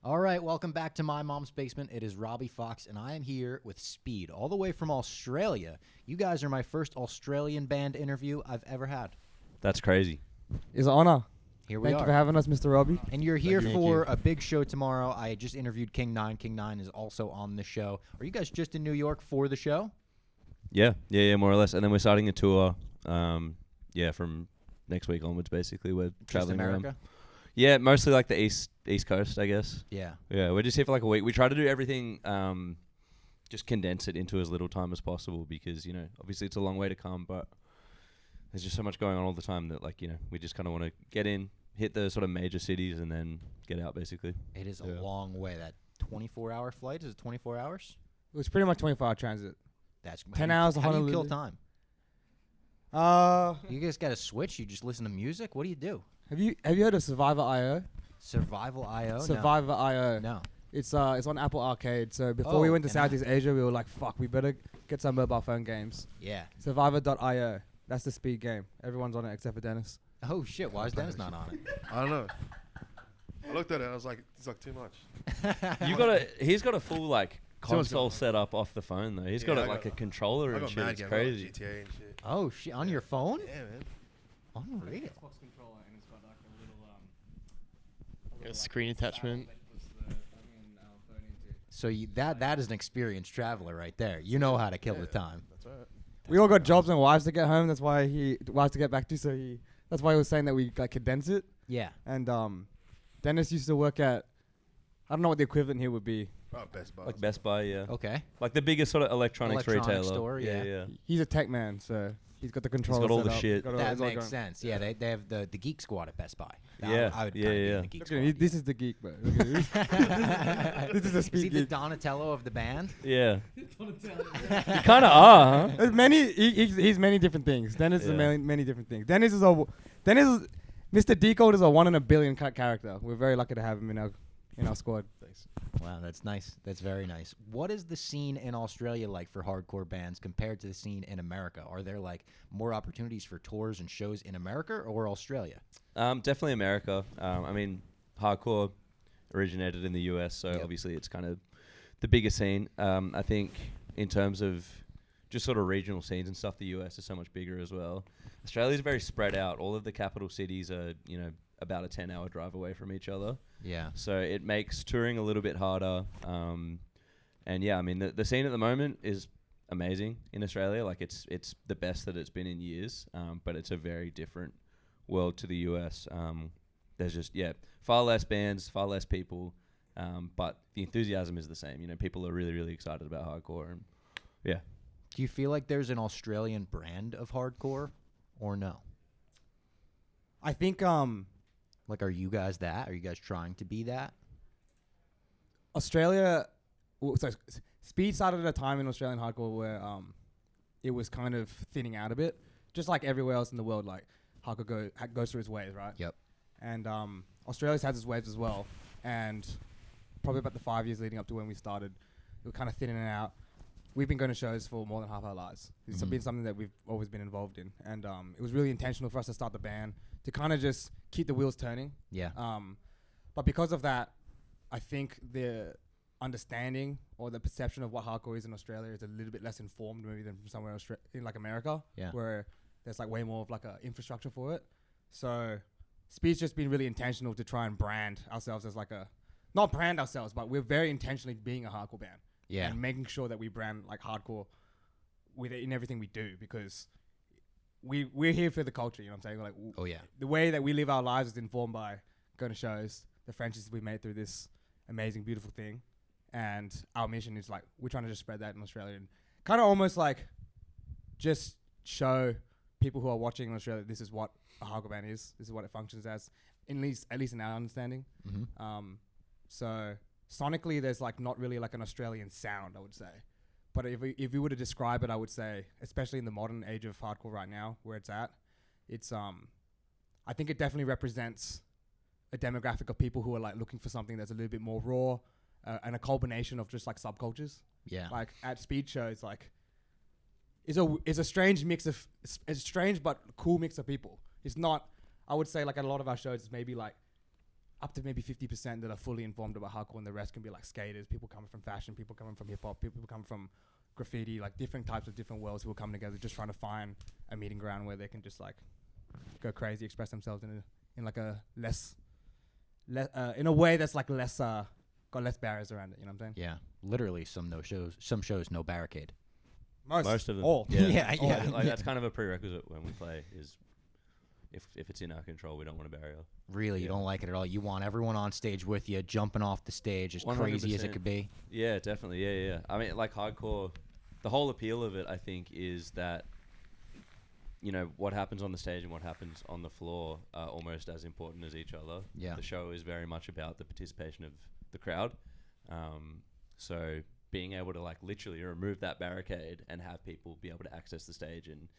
All right, welcome back to My Mom's Basement. It is Robbie Fox, and I am here with Speed, all the way from Australia. You guys are my first Australian band interview I've ever had. That's crazy. It's an honor. Here we Thank are. you for having us, Mr. Robbie. And you're here Thank for you. a big show tomorrow. I just interviewed King 9. King 9 is also on the show. Are you guys just in New York for the show? Yeah, more or less. And then we're starting a tour. From next week onwards. Basically, we're traveling just America? around. Yeah, mostly like the East Coast, I guess. Yeah. Yeah, we're just here for like a week. We try to do everything, just condense it into as little time as possible because obviously it's a long way to come, but there's just so much going on all the time that we just kind of want to get in, hit the sort of major cities, and then get out basically. It is a long way. That 24-hour flight, is it 24 hours? It was pretty much 24-hour transit. That's 10 hours to How do you Honolulu. kill time? You guys got to switch? You just listen to music? What do you do? Have you heard of Survivor.io? Survival.io? Survivor.io. No. It's on Apple Arcade. So before we went to Southeast Asia, we were like, fuck, we better get some mobile phone games. Yeah. Survivor.io. That's the speed game. Everyone's on it except for Dennis. Oh, shit. Why is Dennis not on it? I don't know. I looked at it. I was like, it's like too much. He's got a full like Too much console going on. set up off the phone though. He's got I like got- a controller I and got shit. mad It's game. I got crazy. GTA and shit. Oh, shit. On your phone? Yeah, man. Unreal. A screen attachment. So that is an experienced traveler right there. You know how to kill the time. That's right. We all got jobs and wives to get home. That's why wives to get back to. That's why he was saying that we like condense it. Yeah. And Dennis used to work at, I don't know what the equivalent here would be. Oh, Best Buy. Like Best Buy, yeah. Okay. Like the biggest sort of electronics Electronic retailer. store, yeah. He's a tech man, so he's got the controller. all set the up. shit. Got all- That it's all makes going. sense. Yeah, they have the Geek Squad at Best Buy. Yeah. I would Yeah, kinda be yeah. in the Geek Look at him. Squad. This is the geek, bro. Look at this. This is the Is he speed the geek. Donatello of the band? Yeah. You kind of are, huh? There's he's many different things. Dennis is Yeah. many different things. Dennis is Mr. Decode is a 1 in a billion character. We're very lucky to have him in our squad. Thanks. Wow, that's nice. That's very nice. What is the scene in Australia like for hardcore bands compared to the scene in America? Are there like more opportunities for tours and shows in America or Australia? Definitely America. I mean, hardcore originated in the US, so Yep. obviously it's kind of the biggest scene. I think in terms of just sort of regional scenes and stuff, the US is so much bigger as well. Australia's very spread out. All of the capital cities are, about a 10-hour drive away from each other. Yeah. So it makes touring a little bit harder. And yeah, I mean, the scene at the moment is amazing in Australia. Like it's the best that it's been in years. But it's a very different world to the US. There's just, far less bands, far less people. But the enthusiasm is the same. People are really, really excited about hardcore. And yeah. Do you feel like there's an Australian brand of hardcore or no? I think Like, are you guys that? Are you guys trying to be that? Australia. So speed started at a time in Australian hardcore where it was kind of thinning out a bit, just like everywhere else in the world. Like hardcore goes through its waves, right? Yep. And Australia's had its waves as well. And probably about the 5 years leading up to when we started, we were kind of thinning out. We've been going to shows for more than half our lives. It's been something that we've always been involved in. And it was really intentional for us to start the band, to kind of just keep the wheels turning. Yeah. But because of that, I think the understanding or the perception of what hardcore is in Australia is a little bit less informed maybe than from somewhere else in like America, Yeah. where there's like way more of like a infrastructure for it. So Speed's just been really intentional to try and brand ourselves as like not brand ourselves, but we're very intentionally being a hardcore band. Yeah. And making sure that we brand like hardcore with it in everything we do, because we're here for the culture, you know what I'm saying? Like, Oh, yeah. the way that we live our lives is informed by going to shows, the friendships we made through this amazing, beautiful thing. And our mission is like, we're trying to just spread that in Australia and kind of almost like just show people who are watching in Australia, this is what a hardcore band is. This is what it functions as, at least in our understanding. Mm-hmm. So sonically, there's like not really like an Australian sound, I would say. But if we were to describe it, I would say, especially in the modern age of hardcore right now, where it's at, it's I think it definitely represents a demographic of people who are like looking for something that's a little bit more raw, and a combination of just like subcultures. Yeah. Like at speed shows, like it's a strange mix of it's strange but cool mix of people. It's not, I would say, like at a lot of our shows, it's maybe like up to maybe 50% that are fully informed about hardcore, and the rest can be like skaters, people coming from fashion, people coming from hip hop, people coming from graffiti, like different types of different worlds who will come together just trying to find a meeting ground where they can just like go crazy, express themselves in like a in a way that's like less got less barriers around it. You know what I'm saying? Yeah, literally some shows no barricade. Most of them. All. Yeah, All. yeah. Like that's kind of a prerequisite when we play. Is if it's in our control, we don't want a barrier. Really, you don't like it at all. You want everyone on stage with you, jumping off the stage as crazy as it 100%. could be. Yeah, definitely. Yeah. I mean, like hardcore, the whole appeal of it, I think, is that, you know, what happens on the stage and what happens on the floor are almost as important as each other. Yeah. The show is very much about the participation of the crowd. So being able to like literally remove that barricade and have people be able to access the stage and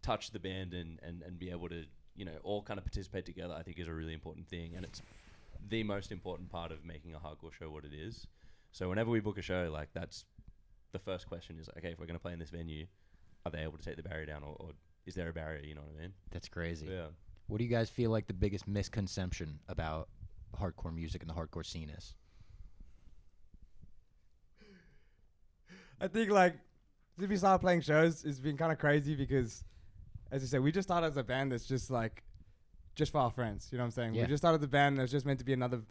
touch the band and be able to, you know, all kind of participate together, I think is a really important thing. And it's the most important part of making a hardcore show what it is. So whenever we book a show, like that's the first question is, okay, if we're going to play in this venue, are they able to take the barrier down or is there a barrier? You know what I mean? That's crazy. Yeah. What do you guys feel like the biggest misconception about hardcore music and the hardcore scene is? I think like if we start playing shows, it's been kind of crazy because, as you said, we just started as a band that's just like, just for our friends. You know what I'm saying? Yeah. We just started the band that was just meant to be another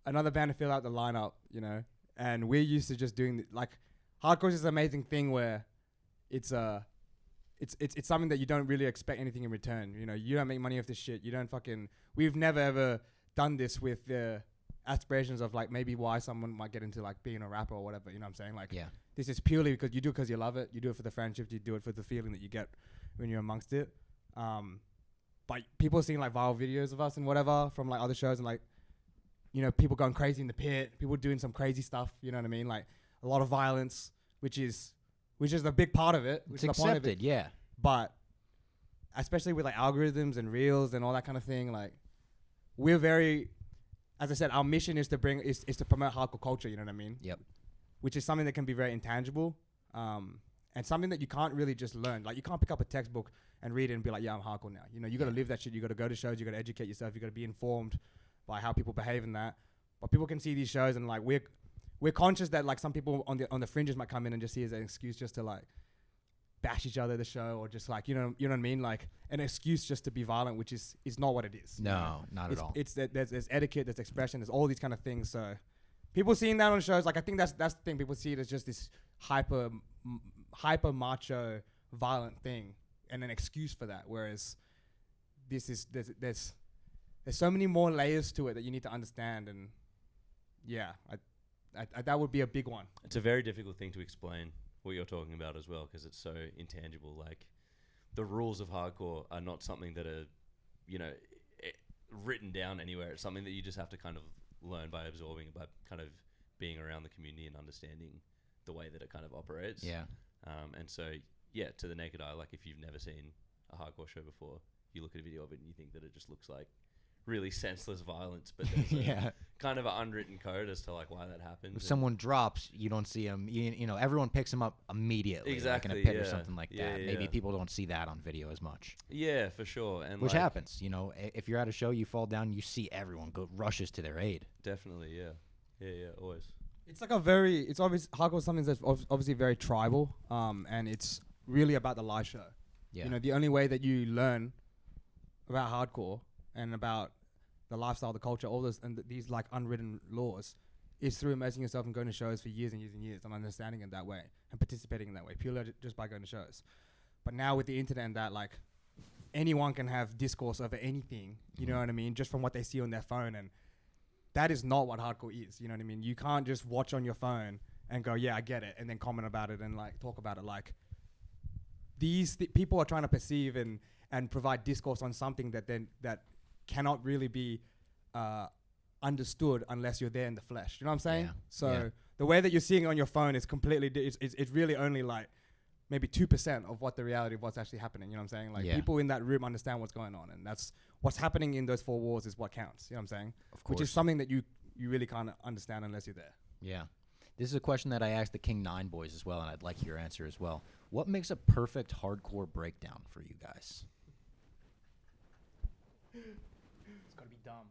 band to fill out the lineup. You know, and we're used to just doing like, hardcore is an amazing thing where it's something that you don't really expect anything in return. You know, you don't make money off this shit. You don't we've never ever done this with the aspirations of like maybe why someone might get into like being a rapper or whatever. You know what I'm saying? Like, Yeah. this is purely because you do it because you love it. You do it for the friendship. You do it for the feeling that you get when you're amongst it. But people seeing like viral videos of us and whatever from like other shows and like, you know, people going crazy in the pit, people doing some crazy stuff. You know what I mean? Like a lot of violence, which is a big part of it. Which It's is the point of it. accepted, yeah. But especially with like algorithms and reels and all that kind of thing, like we're very, as I said, our mission is to promote hardcore culture. You know what I mean? Yep. Which is something that can be very intangible, and something that you can't really just learn. Like you can't pick up a textbook and read it and be like, yeah, I'm hardcore now. You know, you got to live that shit. You got to go to shows. You got to educate yourself. You got to be informed by how people behave in that. But people can see these shows and like we're conscious that like some people on the fringes might come in and just see it as an excuse just to like bash each other at the show, or just like you know what I mean, like an excuse just to be violent, which is not what it is. No, not at all. It's there's etiquette, there's expression, there's all these kind of things. So people seeing that on shows, like I think that's the thing. People see it as just this hyper macho violent thing and an excuse for that. Whereas there's so many more layers to it that you need to understand. And yeah, I that would be a big one. It's a very difficult thing to explain what you're talking about as well, because it's so intangible. Like the rules of hardcore are not something that are, you know, written down anywhere. It's something that you just have to kind of learn by absorbing, by kind of being around the community and understanding the way that it kind of operates. Yeah. And so, yeah, to the naked eye, like if you've never seen a hardcore show before, you look at a video of it and you think that it just looks like really senseless violence, but there's Yeah. kind of an unwritten code as to like why that happens. If someone drops, you don't see them. You know, everyone picks them up immediately, Exactly, like in a pit or yeah. something like Yeah, that. yeah, Maybe yeah. people don't see that on video as much, Yeah, for sure. And which like, happens. You know, if you're at a show, you fall down, you see everyone rushes to their aid. Definitely, yeah, always. It's like it's obvious hardcore is something that's obviously very tribal, and it's really about the live show. Yeah. You know, the only way that you learn about hardcore and about the lifestyle, the culture, all this and these like unwritten laws is through immersing yourself and going to shows for years and years and years and understanding it that way and participating in that way, purely just by going to shows. But now with the internet and that, like anyone can have discourse over anything, you know what I mean, just from what they see on their phone, and that is not what hardcore is. You know what I mean? You can't just watch on your phone and go, yeah, I get it, and then comment about it and like talk about it. Like these people are trying to perceive and provide discourse on something that cannot really be understood unless you're there in the flesh. You know what I'm saying? Yeah. So Yeah. the way that you're seeing it on your phone is completely it's really only like maybe 2% of what the reality of what's actually happening. You know what I'm saying? Like Yeah. people in that room understand what's going on, and that's what's happening in those four walls is what counts. You know what I'm saying? Of course. Which is something that you really can't understand unless you're there. Yeah. This is a question that I asked the King 9 boys as well, and I'd like your answer as well. What makes a perfect hardcore breakdown for you guys? It's got to be dumb.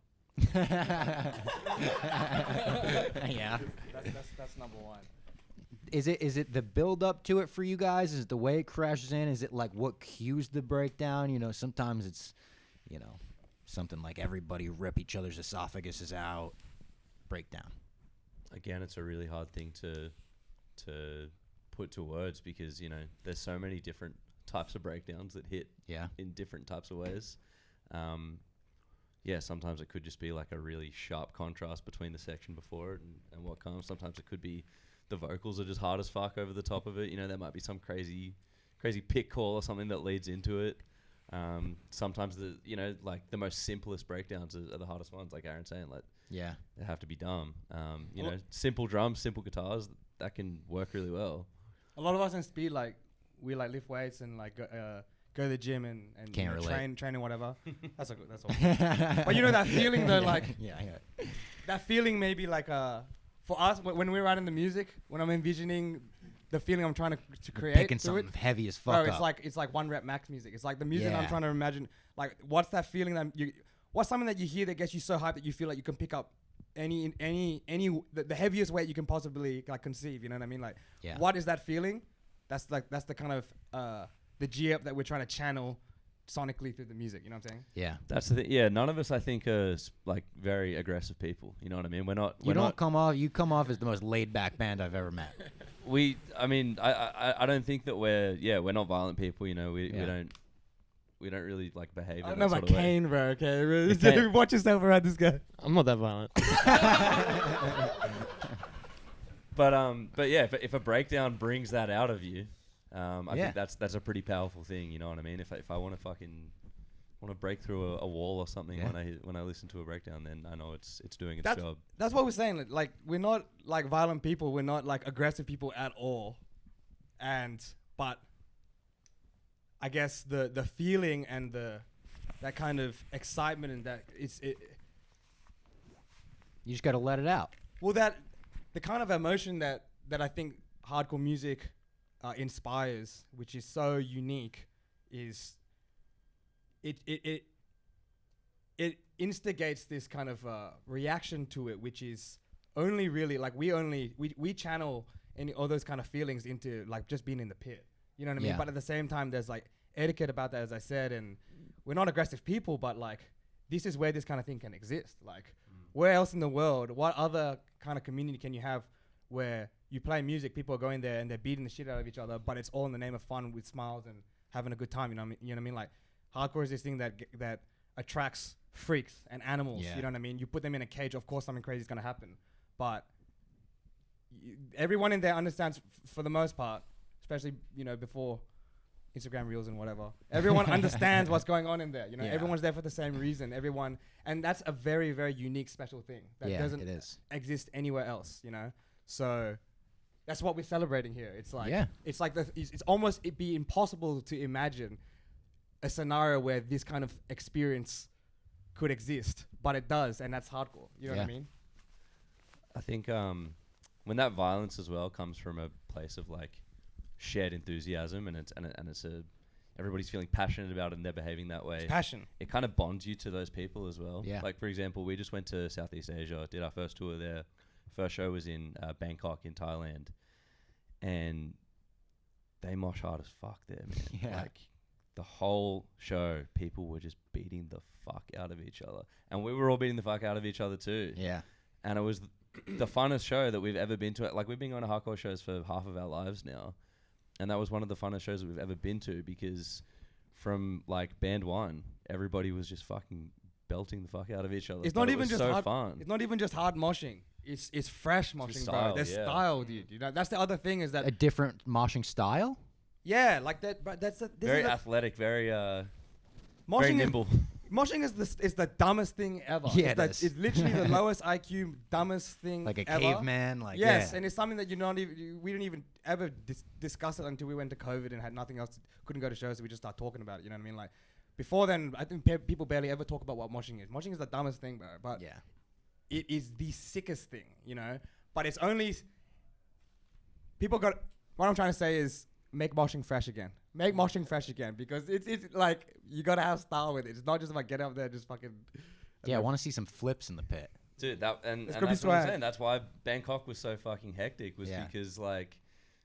Yeah. That's number one. Is it the build up to it for you guys? Is it the way it crashes in? Is it like what cues the breakdown? You know, sometimes it's, you know, something like everybody rip each other's esophaguses out, breakdown. Again, it's a really hard thing to put to words because, you know, there's so many different types of breakdowns that hit in different types of ways. Yeah, sometimes it could just be like a really sharp contrast between the section before it and what comes. Sometimes it could be the vocals are just hard as fuck over the top of it. You know, there might be some crazy pick call or something that leads into it. Sometimes like the most simplest breakdowns are the hardest ones, like Aaron's saying, like they have to be dumb. You know, simple drums, simple guitars, that can work really well. A lot of us in speed, like we like lift weights and like go to the gym and Can't relate. train and whatever. That's all. But you know that feeling though, like that feeling maybe like for us when we're writing the music, when I'm envisioning the feeling I'm trying to create, picking something heavy as fuck. Bro, it's like 1 rep max music. It's like the music I'm trying to imagine. Like, what's that feeling that what's something that you hear that gets you so hyped that you feel like you can pick up the heaviest weight you can possibly like conceive. You know what I mean? Like, what is that feeling? That's the kind of the G up that we're trying to channel sonically through the music. You know what I'm saying? Yeah, that's the thing. Yeah, none of us I think are like very aggressive people. You know what I mean? We're not. You come off as the most laid back band I've ever met. I don't think that we're not violent people. You know, we don't really like behave. I in know that about sort of way. Kane, bro. Okay, watch yourself around this guy. I'm not that violent. But yeah, if a breakdown brings that out of you, I think that's a pretty powerful thing. You know what I mean? If I want to break through a wall or something when I listen to a breakdown, then I know it's doing its job. That's what we're saying. Like we're not like violent people. We're not like aggressive people at all. But I guess the feeling and that kind of excitement and that you just got to let it out. Well, the kind of emotion that I think hardcore music inspires, which is so unique, is it instigates this kind of reaction to it, which is only really like we channel all those kind of feelings into like just being in the pit. You know what I mean? But at the same time, there's like etiquette about that, as I said, and we're not aggressive people, but like this is where this kind of thing can exist. Like where else in the world, what other kind of community can you have where you play music, people are going there and they're beating the shit out of each other, but it's all in the name of fun with smiles and having a good time. You know what I mean? Like hardcore is this thing that attracts freaks and animals. You know what I mean? You put them in a cage, of course something crazy is going to happen. But everyone in there understands for the most part, especially, you know, before Instagram reels and whatever. Everyone understands what's going on in there. You know, everyone's there for the same reason. And that's a very, very unique, special thing that doesn't exist anywhere else. You know, so that's what we're celebrating here. It's like it's almost it'd be impossible to imagine a scenario where this kind of experience could exist, but it does, and that's hardcore. You know what I mean? I think when that violence as well comes from a place of like shared enthusiasm, and it's everybody's feeling passionate about it and they're behaving that way. It's passion. It kind of bonds you to those people as well. Yeah. Like for example, we just went to Southeast Asia, did our first tour there. First show was in Bangkok in Thailand, and they mosh hard as fuck there, man. Yeah. Like the whole show, people were just beating the fuck out of each other, and we were all beating the fuck out of each other too. Yeah. And it was the funnest show that we've ever been to. Like we've been going to hardcore shows for half of our lives now. And that was one of the funnest shows that we've ever been to, because from like band one, everybody was just fucking belting the fuck out of each other. It's not even just so hard, fun. It's not even just hard moshing. It's fresh moshing, style, bro. There's style, dude. You know, that's the other thing is that A different moshing style? yeah, like that. But that's Very athletic, very moshing nimble. Moshing is the dumbest thing ever. Yeah, it's literally the lowest IQ, dumbest thing Like a ever. caveman? Like Yes, and it's something that we didn't even ever discuss it until we went to COVID and had nothing else, couldn't go to shows, so we just started talking about it. You know what I mean? Like before then, I think people barely ever talk about what moshing is. Moshing is the dumbest thing, bro. But it is the sickest thing, you know. But it's only people got. What I'm trying to say is make moshing fresh again. Make moshing fresh again, because it's like you gotta have style with it. It's not just about get up there, just fucking Yeah, I want to see some flips in the pit. Dude, and It's gonna be that's what I'm swag. saying. That's why Bangkok was so fucking hectic, was Yeah. because like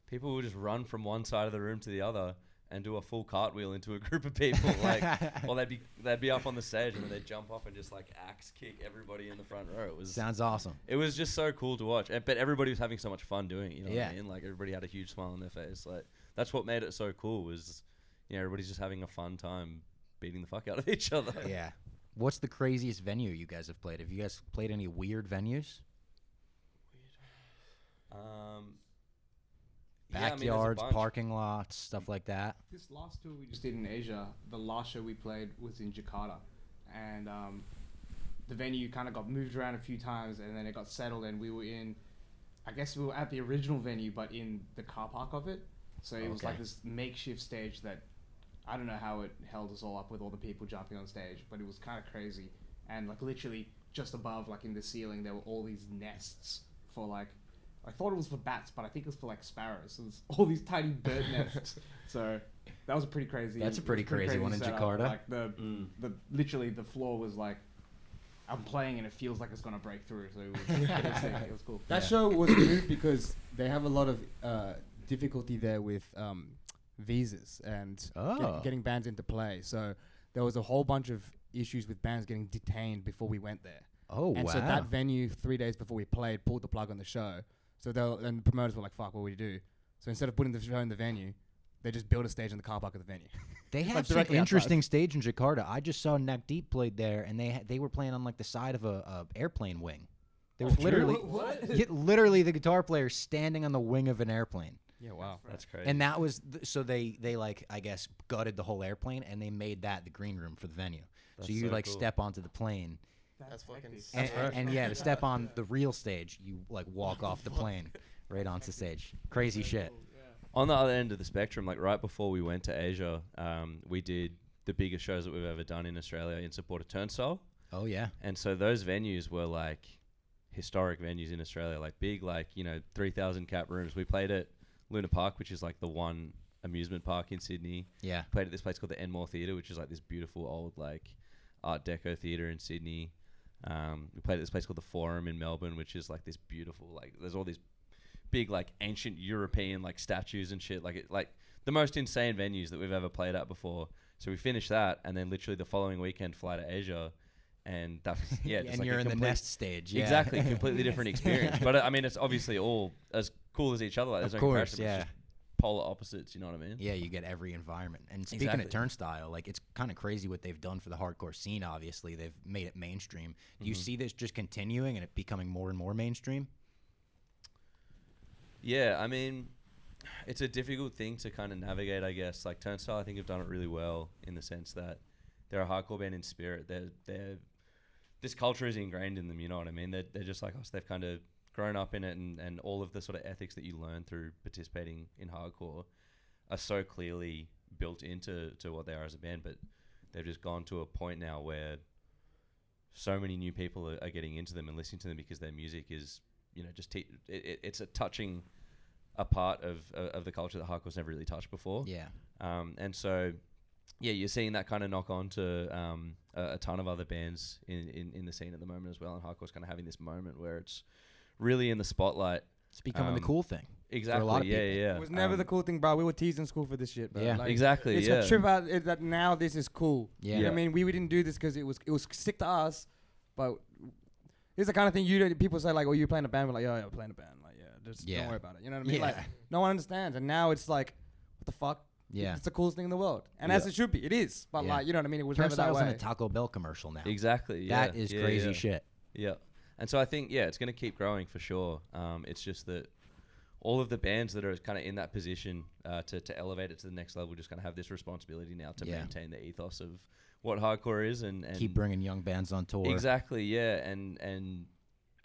people would just run from one side of the room to the other and do a full cartwheel into a group of people, like, or they'd be up on the stage and then they'd jump off and just like axe kick everybody in the front row. Sounds awesome. It was just so cool to watch, but everybody was having so much fun doing it. You know what Yeah. I mean? Like everybody had a huge smile on their face. Like that's what made it so cool. Was everybody's just having a fun time beating the fuck out of each other. Yeah. What's the craziest venue you guys have played? Have you guys played any weird venues? Backyards, parking lots, stuff like that. This last tour we just did in Asia, the last show we played was in Jakarta, and the venue kind of got moved around a few times, and then it got settled, and we were at the original venue, but in the car park of it. So it was like this makeshift stage that I don't know how it held us all up with all the people jumping on stage, but it was kind of crazy. And like literally just above, like in the ceiling, there were all these nests for like, I thought it was for bats, but I think it was for like sparrows. So there's all these tiny bird nests. So that was a pretty crazy. That's a pretty crazy one in setup. Jakarta. Like the literally the floor was like, I'm playing and it feels like it's gonna break through. So it was, it was cool. That show was good because they have a lot of difficulty there with visas and getting bands into play. So there was a whole bunch of issues with bands getting detained before we went there. Oh, and wow. so that venue 3 days before we played pulled the plug on the show. So and the promoters were like, "Fuck, what do we do?" So instead of putting the show in the venue, they just built a stage in the car park of the venue. They have Like some directly interesting stage in Jakarta. I just saw Neck Deep played there, and they were playing on like the side of a airplane wing. There was literally the guitar player standing on the wing of an airplane. Yeah, wow. That's crazy. And that was so they like I guess gutted the whole airplane and they made that the green room for the venue. That's so you so like cool. step onto the plane, That's fucking and yeah, to step on the real stage, you like walk off the plane right onto stage. Crazy shit. On the other end of the spectrum, like right before we went to Asia, we did the biggest shows that we've ever done in Australia in support of Turnstile. Oh yeah. And so those venues were like historic venues in Australia, like big, like, 3,000 cap rooms. We played at Luna Park, which is like the one amusement park in Sydney. Yeah. Played at this place called the Enmore Theatre, which is like this beautiful old like Art Deco theatre in Sydney. We played at this place called the Forum in Melbourne, which is like this beautiful, like there's all these big like ancient European like statues and shit, like the most insane venues that we've ever played at before. So we finished that, and then literally the following weekend fly to Asia, and that's just and like you're in the nest stage. Yeah. Exactly, completely different experience. But I mean, it's obviously all as cool as each other. Like, there's Of no course, comparison, but yeah. it's just polar opposites. You know what I mean? Yeah, you get every environment. And speaking Exactly. of Turnstile, like it's kind of crazy what they've done for the hardcore scene. Obviously, they've made it mainstream. Do you see this just continuing and it becoming more and more mainstream? Yeah, I mean, it's a difficult thing to kind of navigate, I guess. Like Turnstile, I think have done it really well in the sense that they're a hardcore band in spirit. They're this culture is ingrained in them. You know what I mean? They're just like us. They've kind of grown up in it, and all of the sort of ethics that you learn through participating in hardcore are so clearly built into what they are as a band. But they've just gone to a point now where so many new people are getting into them and listening to them because their music is, just it's a touching a part of the culture that hardcore's never really touched before. Yeah. And so, yeah, you're seeing that kind of knock on to a ton of other bands in the scene at the moment as well. And hardcore's kind of having this moment where it's really in the spotlight. It's becoming the cool thing. Exactly. For a lot of yeah, people. yeah. It was never the cool thing, bro. We were teased in school for this shit, bro. Yeah. Like, Exactly. It's yeah. a trip out that now this is cool. Yeah. You know what I mean? We didn't do this because it was sick to us, but it's the kind of thing people say like, "Oh, you're playing a band." We're like, "Yeah, we're playing a band." Like, just Yeah. don't worry about it. You know what I mean? Yeah. Like, no one understands, and now it's like, what the fuck? Yeah. It's the coolest thing in the world, and Yeah. as it should be. It is, but Yeah. like, you know what I mean? It was never that Turnstile's in way. a Taco Bell commercial now. Exactly. Yeah. That is Yeah, crazy yeah. shit. Yeah. And so I think, it's going to keep growing for sure. It's just that all of the bands that are kind of in that position to elevate it to the next level just kind of have this responsibility now to maintain the ethos of what hardcore is and Keep bringing young bands on tour. Exactly, yeah, and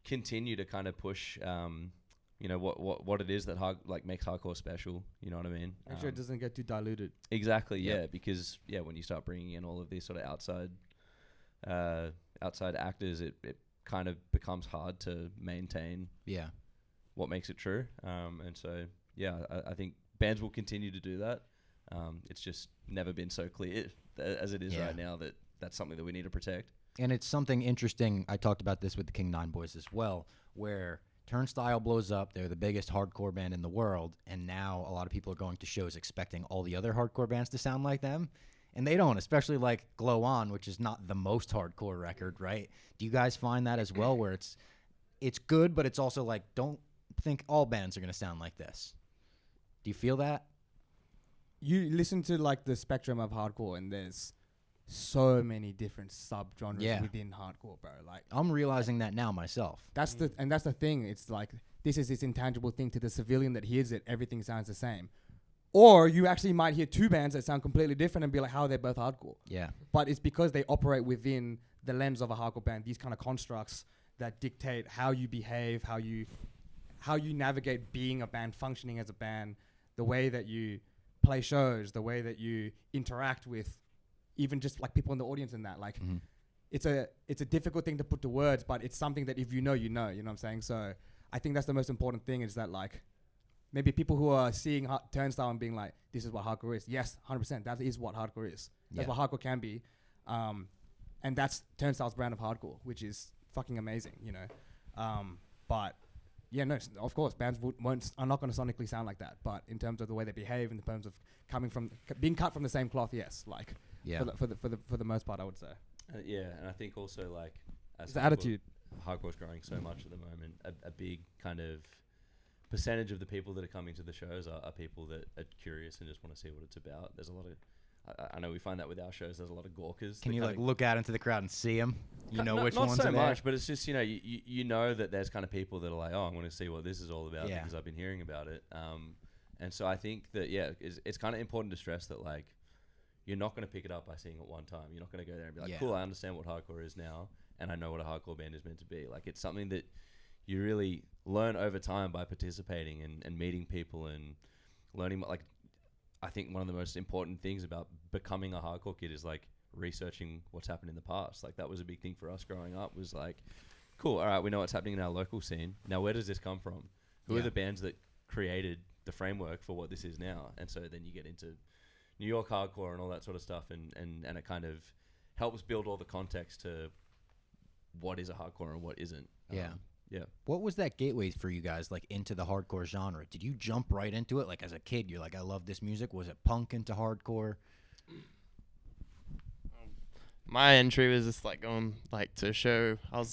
continue to kind of push, what it is that makes hardcore special. You know what I mean? Make sure it doesn't get too diluted. Exactly, Yep. yeah, because when you start bringing in all of these sort of outside actors, it kind of becomes hard to maintain Yeah. what makes it true. And so, I think bands will continue to do that. It's just never been so clear as it is Yeah. right now that that's something that we need to protect. And it's something interesting. I talked about this with the King 9 Boys as well, where Turnstile blows up. They're the biggest hardcore band in the world, and now a lot of people are going to shows expecting all the other hardcore bands to sound like them, and they don't, especially like Glow On, which is not the most hardcore record, right? Do you guys find that as well, where it's good, but it's also like, don't think all bands are going to sound like this? Do you feel that? You listen to like the spectrum of hardcore, and there's so many different sub-genres within hardcore, bro. Like, I'm realizing that now myself. that's the thing. It's like, this is this intangible thing. To the civilian that hears it, everything sounds the same. Or you actually might hear two bands that sound completely different and be like, how are they both hardcore? Yeah. But it's because they operate within the lens of a hardcore band, these kind of constructs that dictate how you behave, how you navigate being a band, functioning as a band, the way that you play shows, the way that you interact with even just like people in the audience and that. Like, it's a difficult thing to put to words, but it's something that if you know what I'm saying? So I think that's the most important thing, is that like, maybe people who are seeing Turnstile and being like, this is what hardcore is. Yes, 100%. That is what hardcore is. That's what hardcore can be. And that's Turnstile's brand of hardcore, which is fucking amazing, you know? But yeah, no, of course, bands are not going to sonically sound like that. But in terms of the way they behave, in terms of being cut from the same cloth, yes, like, for the most part, I would say. Yeah, and I think also like, as the attitude. Hardcore's growing so much at the moment. A big kind of percentage of the people that are coming to the shows are people that are curious and just want to see what it's about. There's a lot of, I know we find that with our shows. There's a lot of gawkers. Can you like look out into the crowd and see them? You know which ones not so are there? much, but it's just, you know, you know that there's kind of people that are like, oh, I want to see what this is all about because I've been hearing about it. And so I think that it's kind of important to stress that like, you're not going to pick it up by seeing it one time. You're not going to go there and be like, cool, I understand what hardcore is now, and I know what a hardcore band is meant to be. Like, it's something that you really learn over time by participating and meeting people and learning. Like, I think one of the most important things about becoming a hardcore kid is like researching what's happened in the past. Like, that was a big thing for us growing up, was like, cool, all right, we know what's happening in our local scene. Now, where does this come from? Who are the bands that created the framework for what this is now? And so then you get into New York hardcore and all that sort of stuff, and it kind of helps build all the context to what is a hardcore and what isn't. Yeah. What was that gateway for you guys, like, into the hardcore genre? Did you jump right into it? Like, as a kid, you're like, I love this music. Was it punk into hardcore? My entry was just like going like to a show. What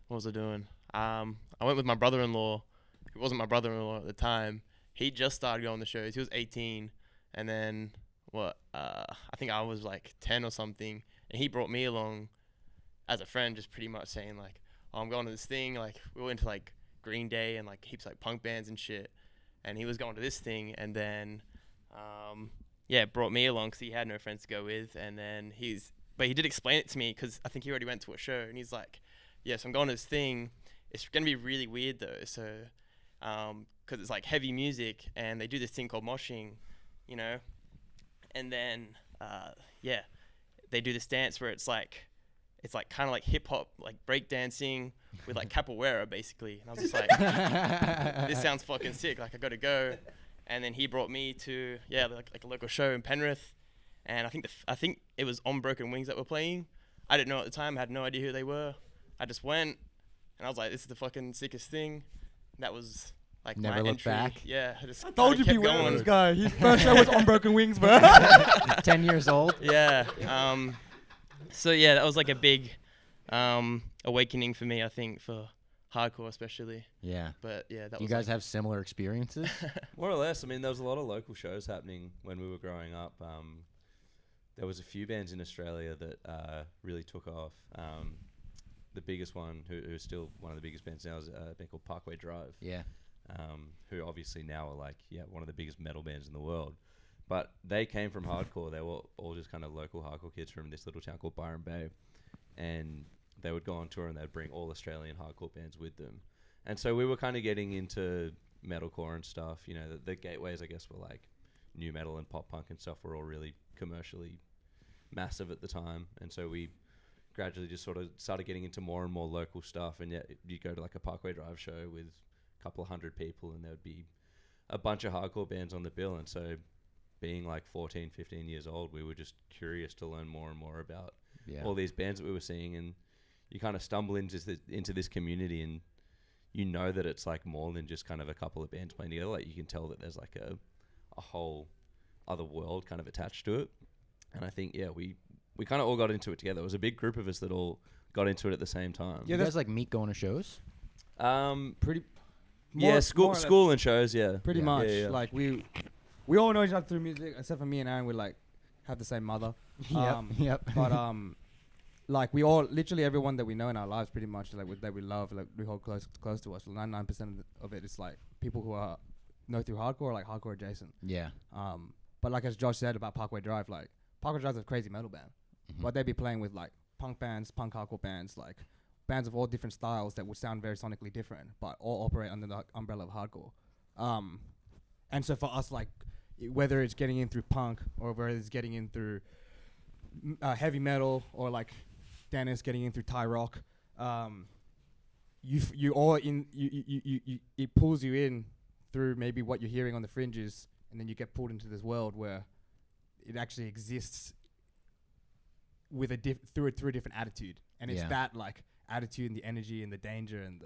was I doing? I went with my brother-in-law. He wasn't my brother-in-law at the time. He just started going to shows. He was 18, and then I think I was like 10 or something, and he brought me along as a friend, just pretty much saying like, oh, I'm going to this thing. Like, we went to like Green Day and like heaps like punk bands and shit, and he was going to this thing, and then brought me along because he had no friends to go with. And then he did explain it to me because I think he already went to a show, and he's like, yes, I'm going to this thing. It's going to be really weird though, so because it's like heavy music and they do this thing called moshing, you know, and then they do this dance where it's like kind of like hip hop, like break dancing with like capoeira basically. And I was just like, this sounds fucking sick. Like, I got to go. And then he brought me to like a local show in Penrith, and I think it was On Broken Wings that were playing. I didn't know at the time. I had no idea who they were. I just went, and I was like, this is the fucking sickest thing. That was like Never my looked entry. back. Yeah, I told you, kept beware of going. this guy. His first show was On Broken Wings, bro. 10 years old? Yeah. So yeah, that was like a big awakening for me, I think, for hardcore especially. Yeah. But yeah, that You was guys have similar experiences? More or less. I mean, there was a lot of local shows happening when we were growing up. There was a few bands in Australia that really took off. The biggest one, who's still one of the biggest bands now, is a band called Parkway Drive. Yeah. Who obviously now are like, one of the biggest metal bands in the world. But they came from hardcore. They were all just kind of local hardcore kids from this little town called Byron Bay. And they would go on tour and they'd bring all Australian hardcore bands with them. And so we were kind of getting into metalcore and stuff. You know, the gateways, I guess, were like new metal and pop punk and stuff were all really commercially massive at the time. And so we gradually just sort of started getting into more and more local stuff. And you go to like a Parkway Drive show with a couple of hundred people and there would be a bunch of hardcore bands on the bill. And so being like 14, 15 years old, we were just curious to learn more and more about all these bands that we were seeing, and you kind of stumble into this community, and you know that it's like more than just kind of a couple of bands playing together. Like you can tell that there's like a whole other world kind of attached to it. And I think we kind of all got into it together. It was a big group of us that all got into it at the same time. Yeah, you guys like meet going to shows? School and shows. Yeah, pretty much. Yeah. Like we all know each other through music, except for me and Aaron. We like have the same mother. Yep. But like we all, literally everyone that we know in our lives, pretty much like that we love, like we hold close to us. 99% of it is like people who are know through hardcore, or like hardcore adjacent. Yeah. But like as Josh said about Parkway Drive, like Parkway Drive's a crazy metal band, but they'd be playing with like punk bands, punk hardcore bands, like bands of all different styles that would sound very sonically different, but all operate under the umbrella of hardcore. And so for us, like whether it's getting in through punk or whether it's getting in through heavy metal, or like Dennis getting in through Thai rock, you all in you it pulls you in through maybe what you're hearing on the fringes, and then you get pulled into this world where it actually exists with through a different attitude, and it's that like attitude and the energy and the danger and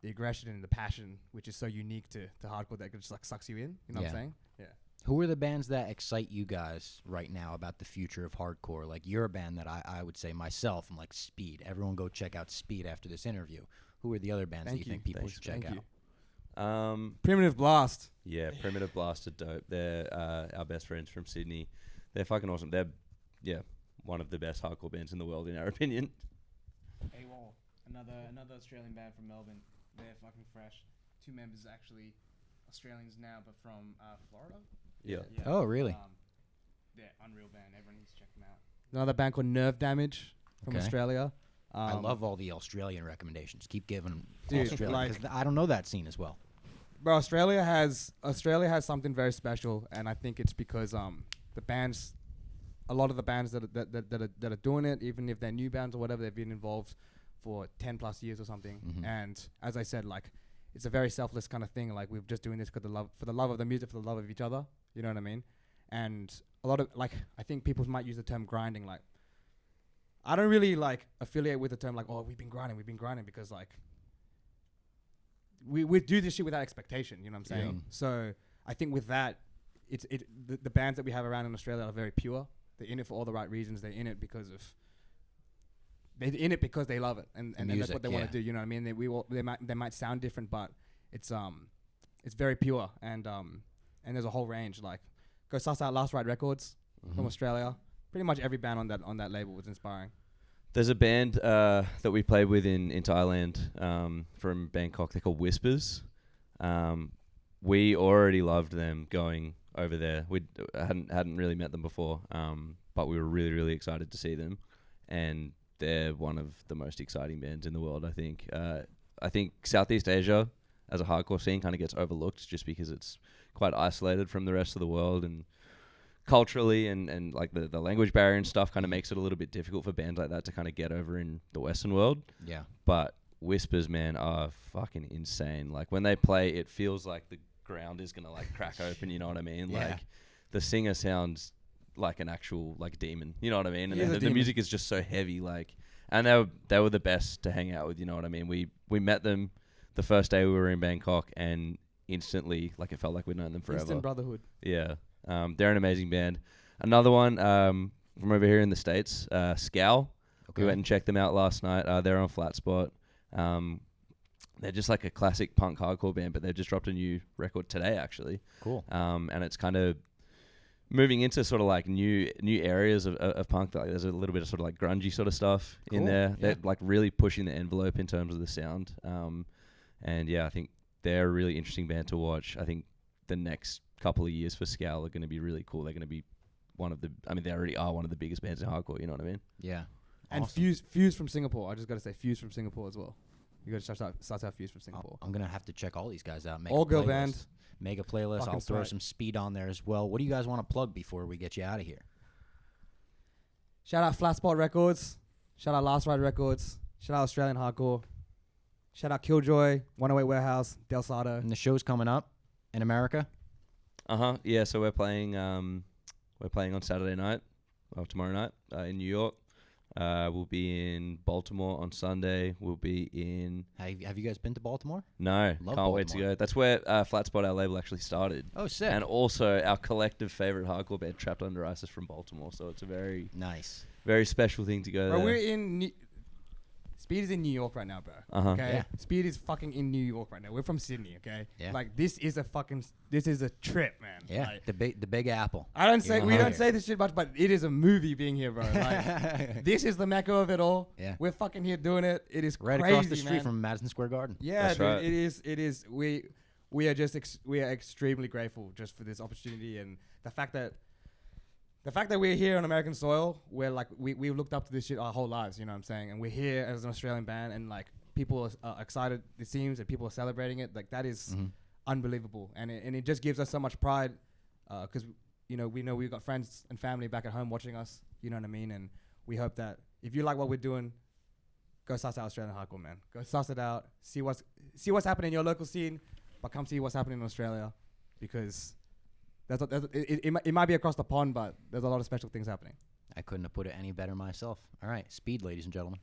the aggression and the passion, which is so unique to hardcore, that just like sucks you in. You know what I'm saying? Yeah. Who are the bands that excite you guys right now about the future of hardcore? Like you're a band that I would say myself, I'm like Speed. Everyone go check out Speed after this interview. Who are the other bands that you think people should check out? Primitive Blast. Yeah, Primitive Blast are dope. They're our best friends from Sydney. They're fucking awesome. They're one of the best hardcore bands in the world, in our opinion. AWOL, another Australian band from Melbourne. They're fucking fresh. 2 members actually Australians now, but from Florida. Yeah. Oh, really? They're unreal band. Everyone needs to check them out. Another band called Nerve Damage from Australia. I love all the Australian recommendations. Keep giving them. Dude, Australia, 'cause I don't know that scene as well. Bro, Australia has something very special, and I think it's because the bands, a lot of the bands that are doing it, even if they're new bands or whatever, they've been involved for 10 plus years or something. And as I said, like it's a very selfless kind of thing. Like we're just doing this for the love of the music, for the love of each other. You know what I mean? And a lot of like, I think people might use the term grinding. Like I don't really like affiliate with the term like, oh, we've been grinding, because like we do this shit without expectation. You know what I'm saying? Yeah. So I think with that, the bands that we have around in Australia are very pure. They're in it for all the right reasons. They're in it because they love it, and that's what they want to do. You know what I mean? They might sound different, but it's very pure, and there's a whole range. Like go suss out Last Ride Records from Australia. Pretty much every band on that label was inspiring. There's a band that we played with in Thailand from Bangkok. They're called Whispers. We already loved them going over there. We hadn't really met them before, but we were really, really excited to see them. And they're one of the most exciting bands in the world, I think. I think Southeast Asia as a hardcore scene kind of gets overlooked just because it's quite isolated from the rest of the world, and culturally and like the language barrier and stuff kind of makes it a little bit difficult for bands like that to kind of get over in the Western world. Yeah. But Whispers, man, are fucking insane. Like when they play, it feels like the ground is gonna like crack open. You know what I mean? Yeah. Like the singer sounds like an actual like demon. You know what I mean? And Yeah, the music is just so heavy. Like, and they were the best to hang out with. You know what I mean? We met them the first day we were in Bangkok, and instantly, like, it felt like we'd known them forever. Instant brotherhood. Yeah. They're an amazing band. Another one from over here in the States, Scowl. Okay. We went and checked them out last night. They're on Flat Spot. They're just like a classic punk hardcore band, but they've just dropped a new record today, actually. Cool. And it's kind of moving into sort of like new areas of punk. Like there's a little bit of sort of like grungy sort of stuff in there. Yeah. They're like really pushing the envelope in terms of the sound. And yeah, I think they're a really interesting band to watch. I think the next couple of years for Scowl are going to be really cool. They're going to be they already are one of the biggest bands in hardcore. You know what I mean? Yeah. And Awesome. Fuse from Singapore. I just got to say Fuse from Singapore as well. You got to start out Fuse from Singapore. I'm going to have to check all these guys out. Make All a girl playlist. band. Mega playlist. Fucking I'll throw straight. some Speed on there as well. What do you guys want to plug before we get you out of here? Shout out Flat Spot Records. Shout out Last Ride Records. Shout out Australian Hardcore. Shout out Killjoy, 108 Warehouse, Del Sardo. And the show's coming up in America. Yeah. So we're playing on Saturday night, tomorrow night, in New York. We'll be in Baltimore on Sunday. We'll be in... Have you guys been to Baltimore? No, Love can't wait to Baltimore. go. That's where Flat Spot, our label, actually started. Oh, sick. And also our collective favorite hardcore band, Trapped Under Ice, is from Baltimore. So it's a very, Nice. very special thing to go Bro, there. we're in. Speed is in New York right now, bro. Uh-huh. Okay, Yeah. Speed is fucking in New York right now. We're from Sydney, okay? Yeah. Like this is a trip, man. Yeah, Like, the Big Apple. I don't say You we know, don't say this shit much, but it is a movie being here, bro. Like, this is the mecca of it all. Yeah. We're fucking here doing it. It is Right crazy, across the street man. from Madison Square Garden. Yeah, That's dude, right. it is. We are just we are extremely grateful just for this opportunity and the fact that we're here on American soil. We're like we've looked up to this shit our whole lives. You know what I'm saying? And we're here as an Australian band, and like people are excited. It seems, and people are celebrating it. Like that is unbelievable, and it just gives us so much pride because we know we've got friends and family back at home watching us. You know what I mean? And we hope that if you like what we're doing, go suss out Australian hardcore, man. Go suss it out. See what's happening in your local scene, but come see what's happening in Australia, because it might be across the pond, but there's a lot of special things happening. I couldn't have put it any better myself. All right, Speed, ladies and gentlemen.